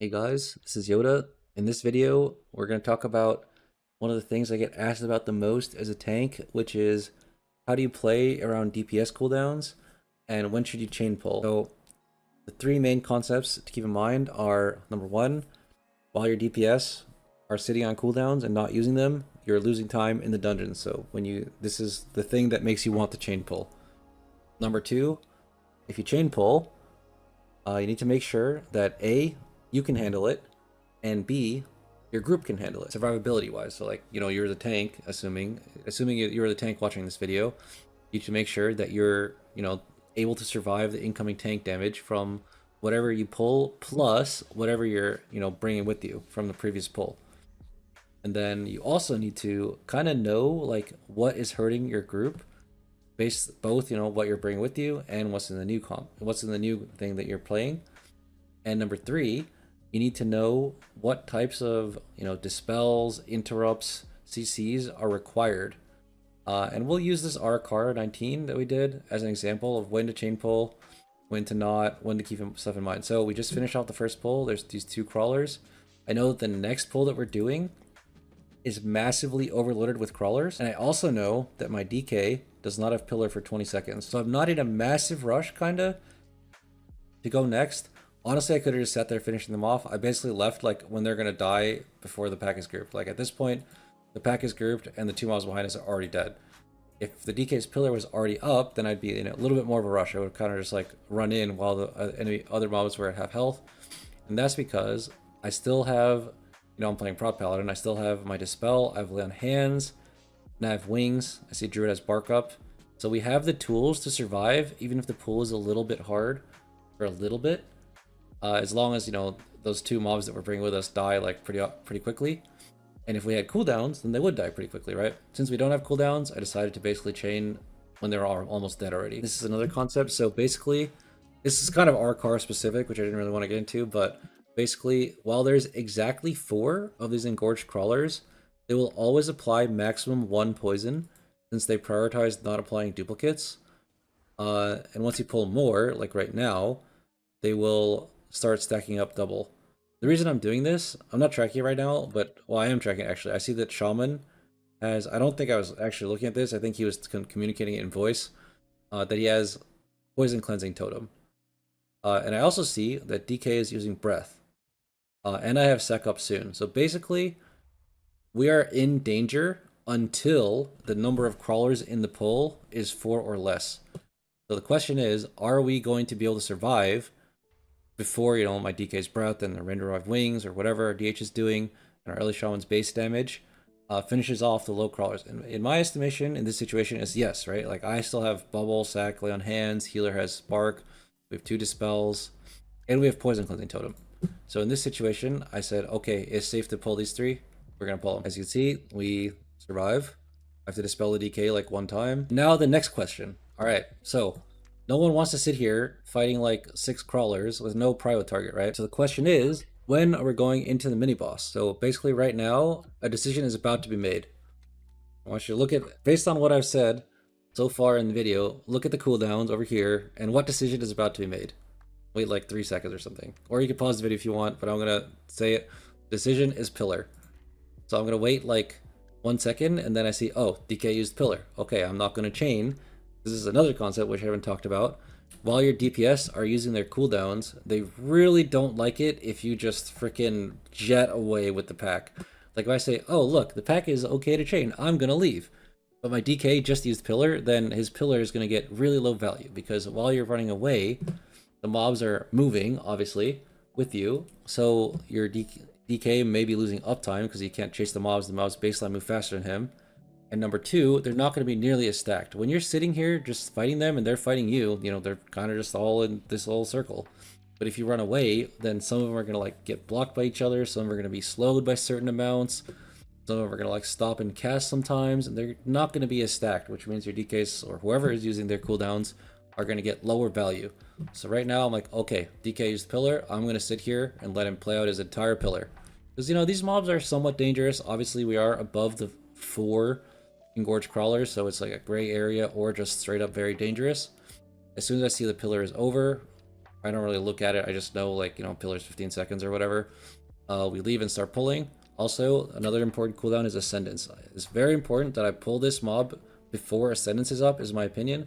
Hey guys, this is Yoda. In this video, we're going to talk about one of the things I get asked about the most as a tank, which is how do you play around DPS cooldowns and when should you chain pull? So the three main concepts to keep in mind are number one, while your DPS are sitting on cooldowns and not using them, you're losing time in the dungeon. So this is the thing that makes you want to chain pull. Number two, if you chain pull, you need to make sure that A, you can handle it, and B, your group can handle it, survivability wise. So like, you're the tank, assuming you're the tank watching this video, you should make sure that you're, able to survive the incoming tank damage from whatever you pull, plus whatever you're, bringing with you from the previous pull. And then you also need to kind of know like what is hurting your group based both, what you're bringing with you and what's in the new thing that you're playing. And number three, you need to know what types of, dispels, interrupts, CCs are required. And we'll use this RCAR 19 that we did as an example of when to chain pull, when to not, when to keep stuff in mind. So we just finished off the first pull. There's these two crawlers. I know that the next pull that we're doing is massively overloaded with crawlers. And I also know that my DK does not have pillar for 20 seconds. So I'm not in a massive rush kinda to go next. Honestly, I could have just sat there finishing them off. I basically left like when they're gonna die before the pack is grouped. Like at this point, the pack is grouped and the two mobs behind us are already dead. If the DK's pillar was already up, then I'd be in a little bit more of a rush. I would kind of just like run in while the enemy other mobs were at half health. And that's because I still have, I'm playing prop paladin. I still have my dispel. I have lay on hands, and I have wings. I see druid has bark up. So we have the tools to survive, even if the pool is a little bit hard for a little bit. As long as, those two mobs that we're bringing with us die like pretty quickly. And if we had cooldowns, then they would die pretty quickly, right? Since we don't have cooldowns, I decided to basically chain when they're almost dead already. This is another concept. So basically, this is kind of RCAR specific, which I didn't really want to get into, but basically, while there's exactly 4 of these engorged crawlers, they will always apply maximum 1 poison, since they prioritize not applying duplicates. And once you pull more, like right now, they will start stacking up double. The reason I'm doing this, I'm not tracking it right now, but, well, I am tracking it actually. I see that Shaman has, I don't think I was actually looking at this, I think he was communicating it in voice, that he has Poison Cleansing Totem. And I also see that DK is using Breath. And I have Sec up soon. So basically, we are in danger until the number of crawlers in the pull is 4 or less. So the question is, are we going to be able to survive before, my DK's breath and the render of wings or whatever our DH is doing and our early shaman's base damage finishes off the low crawlers? And in my estimation, in this situation, is yes, right? Like I still have bubble, sack, lay on hands, healer has spark, we have 2 dispels, and we have poison cleansing totem. So in this situation, I said, okay, it's safe to pull these 3. We're gonna pull them. As you can see, we survive. I have to dispel the DK like 1 time. Now the next question. All right, so no one wants to sit here fighting like 6 crawlers with no prio target, right? So the question is, when are we going into the mini boss? So basically right now, a decision is about to be made. I want you to look at, based on what I've said so far in the video, look at the cooldowns over here and what decision is about to be made. Wait like 3 seconds or something. Or you can pause the video if you want, but I'm gonna say it. Decision is pillar. So I'm gonna wait like 1 second and then I see, oh, DK used pillar. Okay, I'm not gonna chain. This is another concept which I haven't talked about. While your DPS are using their cooldowns, they really don't like it if you just freaking jet away with the pack. Like if I say, oh look, the pack is okay to chain, I'm gonna leave. But my DK just used pillar, then his pillar is gonna get really low value because while you're running away, the mobs are moving, obviously, with you. So your DK may be losing uptime because he can't chase the mobs baseline move faster than him. And number 2, they're not going to be nearly as stacked. When you're sitting here just fighting them and they're fighting you, they're kind of just all in this little circle. But if you run away, then some of them are going to like get blocked by each other. Some are going to be slowed by certain amounts. Some of them are going to like stop and cast sometimes. And they're not going to be as stacked, which means your DKs or whoever is using their cooldowns are going to get lower value. So right now I'm like, okay, DK used pillar. I'm going to sit here and let him play out his entire pillar. Because, these mobs are somewhat dangerous. Obviously, we are above the 4 engorged crawlers, so it's like a gray area or just straight up very dangerous. As soon as I see the pillar is over, I don't really look at it. I just know, like, you know, pillars 15 seconds or whatever. We leave and start pulling. Also, another important cooldown is Ascendance. It's very important that I pull this mob before Ascendance is up, is my opinion.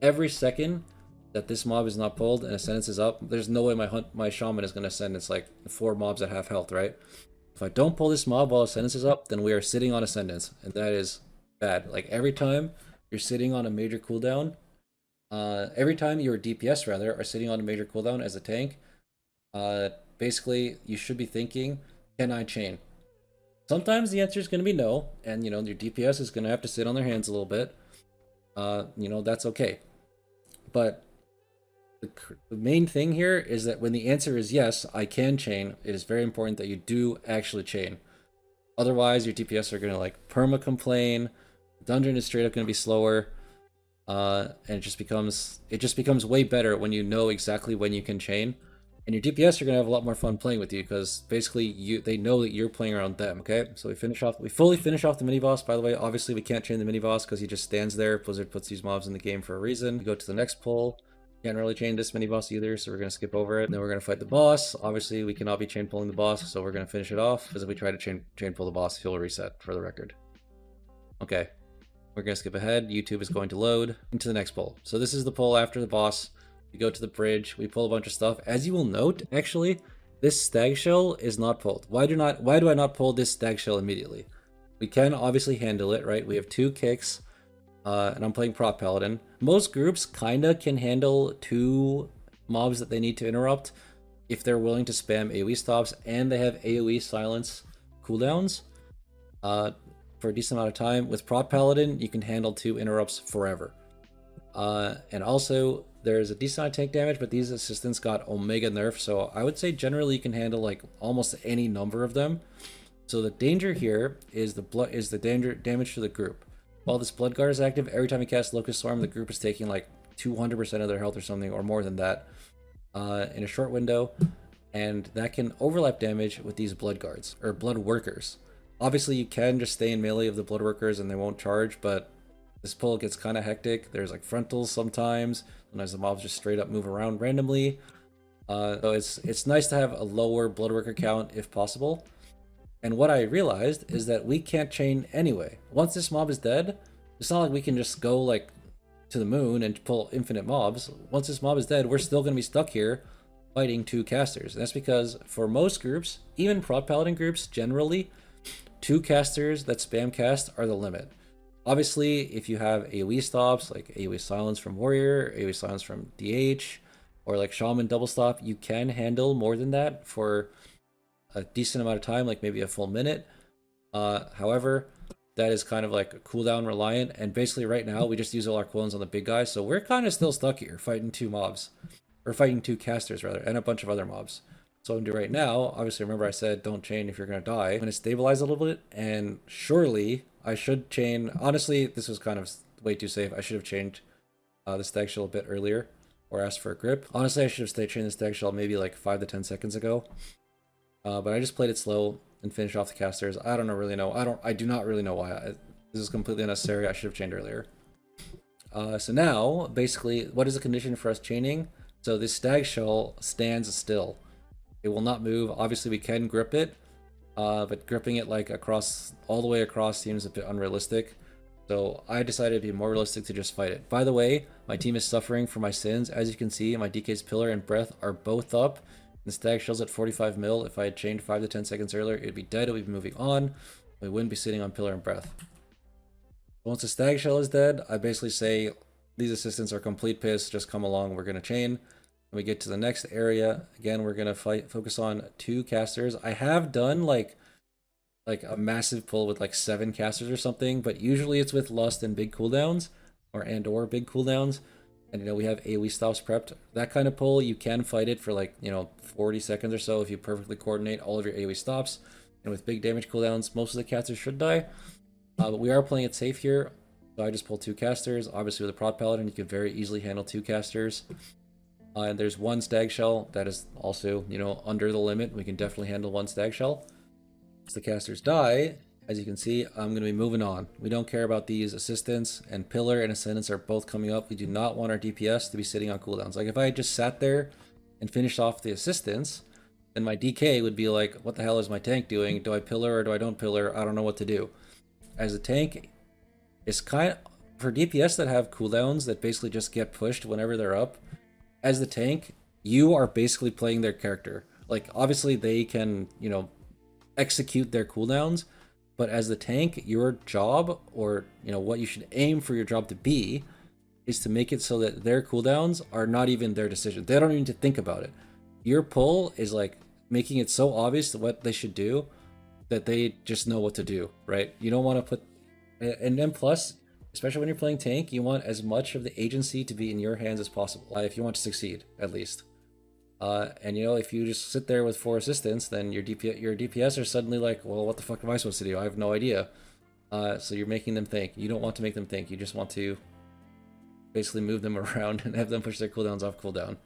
Every second that this mob is not pulled and Ascendance is up, there's no way my Shaman is going to ascend. It's like 4 mobs at half health, right? If I don't pull this mob while Ascendance is up, then we are sitting on Ascendance, and that is bad. Like, every time you're sitting on a major cooldown, every time your DPS, rather, are sitting on a major cooldown as a tank, basically, you should be thinking, can I chain? Sometimes the answer is going to be no, and, you know, your DPS is going to have to sit on their hands a little bit. You know, that's okay. But the main thing here is that when the answer is yes, I can chain, it is very important that you do actually chain. Otherwise, your DPS are going to, like, perma-complain, dungeon is straight up going to be slower, and it just becomes way better when you know exactly when you can chain. And your DPS are gonna have a lot more fun playing with you because basically they know that you're playing around them. Okay, so we fully finish off the mini boss. By the way, obviously we can't chain the mini boss because he just stands there. Blizzard puts these mobs in the game for a reason. We go to the next pull. Can't really chain this mini boss either, so we're gonna skip over it. And then we're gonna fight the boss. Obviously we cannot be chain pulling the boss, so we're gonna finish it off. Because if we try to chain pull the boss, he'll reset, for the record. Okay, we're gonna skip ahead. YouTube is going to load into the next pull. So this is the pull after the boss. We go to the bridge, we pull a bunch of stuff. As you will note, actually, this stag shell is not pulled. Why do I not pull this stag shell immediately? We can obviously handle it, right? We have 2 kicks, and I'm playing prop paladin. Most groups kinda can handle 2 mobs that they need to interrupt if they're willing to spam AoE stops and they have AoE silence cooldowns for a decent amount of time. With prop paladin, you can handle 2 interrupts forever. And also, there's a decent amount of tank damage, but these assistants got Omega nerf, so I would say generally you can handle, like, almost any number of them. So the danger here is the damage to the group. While this Blood Guard is active, every time you cast Locust Swarm, the group is taking like 200% of their health or something, or more than that, in a short window, and that can overlap damage with these Blood Guards, or Blood Workers. Obviously, you can just stay in melee of the Blood Workers and they won't charge, but this pull gets kind of hectic. There's like frontals sometimes. Sometimes the mobs just straight up move around randomly. So it's nice to have a lower blood worker count if possible. And what I realized is that we can't chain anyway. Once this mob is dead, it's not like we can just go like to the moon and pull infinite mobs. Once this mob is dead, we're still going to be stuck here fighting 2 casters. And that's because for most groups, even prop paladin groups generally, 2 casters that spam cast are the limit. Obviously, if you have AoE stops, like AoE silence from Warrior, AoE silence from DH, or like Shaman double stop, you can handle more than that for a decent amount of time, like maybe a full minute. However, that is kind of like cooldown reliant, and basically right now we just use all our cooldowns on the big guys, so we're kind of still stuck here fighting 2 mobs, or fighting 2 casters rather, and a bunch of other mobs. So what I'm doing right now, obviously remember I said don't chain if you're going to die. I'm going to stabilize a little bit, and surely I should chain. Honestly, this was kind of way too safe. I should have chained the stag shell a bit earlier, or asked for a grip. Honestly, I should have chained the stag shell maybe like 5 to 10 seconds ago. But I just played it slow and finished off the casters. I don't really know. I do not really know why. This is completely unnecessary. I should have chained earlier. So now, basically, what is the condition for us chaining? So this stag shell stands still. It will not move. Obviously, we can grip it, but gripping it like all the way across seems a bit unrealistic. So I decided it'd be more realistic to just fight it. By the way, my team is suffering for my sins. As you can see, my DK's Pillar and Breath are both up. The stag shell's at 45 mil. If I had chained 5 to 10 seconds earlier, it'd be dead. It would be moving on. We wouldn't be sitting on Pillar and Breath. Once the stag shell is dead, I basically say these assistants are complete piss. Just come along. We're gonna chain. When we get to the next area, again, we're gonna focus on 2 casters. I have done like a massive pull with like 7 casters or something, but usually it's with Lust and big cooldowns, or big cooldowns. And you know, we have AoE stops prepped. That kind of pull, you can fight it for like, you know, 40 seconds or so if you perfectly coordinate all of your AoE stops. And with big damage cooldowns, most of the casters should die. But we are playing it safe here. So I just pulled 2 casters. Obviously with a prop paladin, you could very easily handle 2 casters. And there's 1 stag shell that is also, you know, under the limit. We can definitely handle 1 stag shell. As the casters die, as you can see, I'm going to be moving on. We don't care about these assistants, and Pillar and Ascendants are both coming up. We do not want our DPS to be sitting on cooldowns. Like if I had just sat there and finish off the assistants, then my DK would be like, what the hell is my tank doing? Do I pillar or do I don't pillar? I don't know what to do. As a tank, it's kind of, for DPS that have cooldowns that basically just get pushed whenever they're up, as the tank, you are basically playing their character. Like, obviously they can, you know, execute their cooldowns, but as the tank, your job, or, you know, what you should aim for your job to be, is to make it so that their cooldowns are not even their decision. They don't even need to think about it. Your pull is like making it so obvious what they should do that they just know what to do, right? You don't want to put, and then plus, especially when you're playing tank, you want as much of the agency to be in your hands as possible, if you want to succeed, at least. And you know, if you just sit there with 4 assistants, then your DPS are suddenly like, well, what the fuck am I supposed to do? I have no idea. So you're making them think. You don't want to make them think. You just want to basically move them around and have them push their cooldowns off cooldown,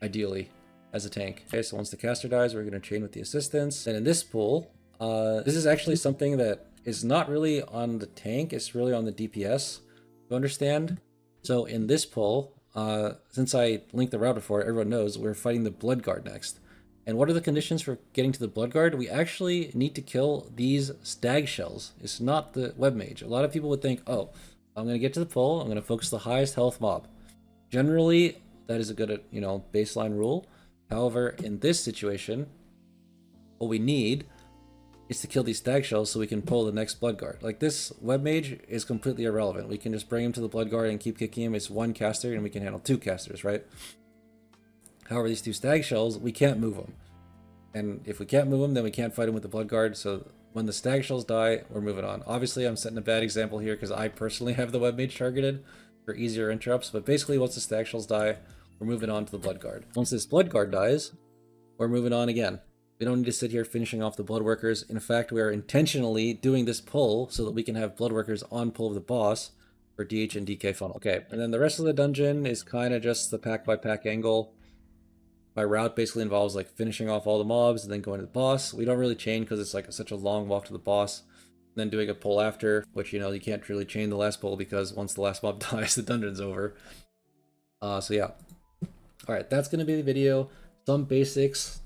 ideally, as a tank. Okay, so once the caster dies, we're going to chain with the assistants. And in this pool, this is actually something that is not really on the tank, it's really on the DPS, to understand. So in this pull, since I linked the route before, everyone knows we're fighting the Bloodguard next. And what are the conditions for getting to the Bloodguard? We actually need to kill these stag shells. It's not the web mage. A lot of people would think, oh, I'm going to get to the pull, I'm going to focus the highest health mob. Generally, that is a good, you know, baseline rule. However, in this situation, what we need is to kill these stag shells so we can pull the next Bloodguard. Like, this web mage is completely irrelevant. We can just bring him to the Bloodguard and keep kicking him. It's 1 caster and we can handle 2 casters, right? However, these 2 stag shells, we can't move them. And if we can't move them, then we can't fight him with the Bloodguard. So when the stag shells die, we're moving on. Obviously, I'm setting a bad example here because I personally have the web mage targeted for easier interrupts. But basically, once the stag shells die, we're moving on to the Bloodguard. Once this Bloodguard dies, we're moving on again. We don't need to sit here finishing off the Bloodworkers. In fact, we are intentionally doing this pull so that we can have Bloodworkers on pull of the boss for DH and DK funnel. Okay, and then the rest of the dungeon is kind of just the pack by pack angle. My route basically involves like finishing off all the mobs and then going to the boss. We don't really chain because it's like such a long walk to the boss. And then doing a pull after, which, you know, you can't really chain the last pull because once the last mob dies, the dungeon's over. So yeah. Alright, that's going to be the video. Some basics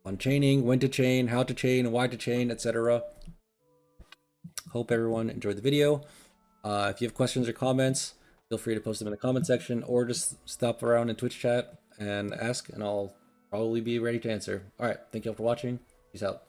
on chaining, when to chain, how to chain, why to chain, etc. Hope everyone enjoyed the video. If you have questions or comments, feel free to post them in the comment section or just stop around in Twitch chat and ask, and I'll probably be ready to answer. Alright, thank you all for watching. Peace out.